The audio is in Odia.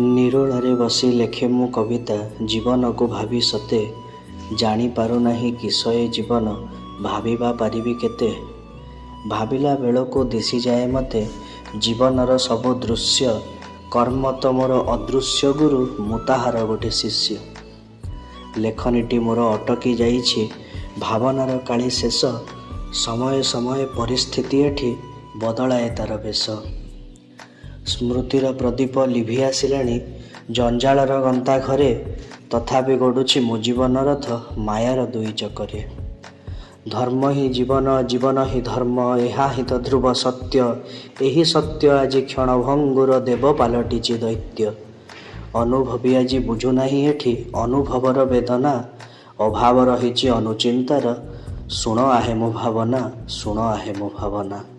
ନିରୋଳାରେ ବସି ଲେଖେ ମୁଁ କବିତା ଜୀବନକୁ ଭାବି ସତେ ଜାଣିପାରୁନାହିଁ କିସ ଏ ଜୀବନ ଭାବିବା ପାରିବି କେତେ। ଭାବିଲା ବେଳକୁ ଦିଶିଯାଏ ମୋତେ ଜୀବନର ସବୁ ଦୃଶ୍ୟ। କର୍ମ ତ ମୋର ଅଦୃଶ୍ୟ ଗୁରୁ, ମୁଁ ତାହାର ଗୋଟେ ଶିଷ୍ୟ। ଲେଖନୀଟି ମୋର ଅଟକି ଯାଇଛି ଭାବନାର କାଳି ଶେଷ। ସମୟ ସମୟ ପରିସ୍ଥିତି ଏଠି ବଦଳାଏ ତାର ବେଶ। ସ୍ମୃତିର ପ୍ରଦୀପ ଲିଭି ଆସିଲାଣି ଜଞ୍ଜାଳର ଗନ୍ତା ଘରେ, ତଥାପି ଗଡ଼ୁଛି ମୋ ଜୀବନ ରଥ ମାୟାର ଦୁଇ ଚକରେ। ଧର୍ମ ହିଁ ଜୀବନ, ଜୀବନ ହିଁ ଧର୍ମ, ଏହା ହିଁ ତ ଧ୍ରୁବ ସତ୍ୟ। ଏହି ସତ୍ୟ ଆଜି କ୍ଷଣଭଙ୍ଗୁର ଦେବ ପାଲଟିଛି ଦୈତ୍ୟ। ଅନୁଭବୀ ଆଜି ବୁଝୁନାହିଁ ଏଠି ଅନୁଭବର ବେଦନା, ଅଭାବ ରହିଛି ଅନୁଚିନ୍ତାର। ଶୁଣ ଆହେ ମୋ ଭାବନା, ଶୁଣ ଆହେ ମୋ ଭାବନା।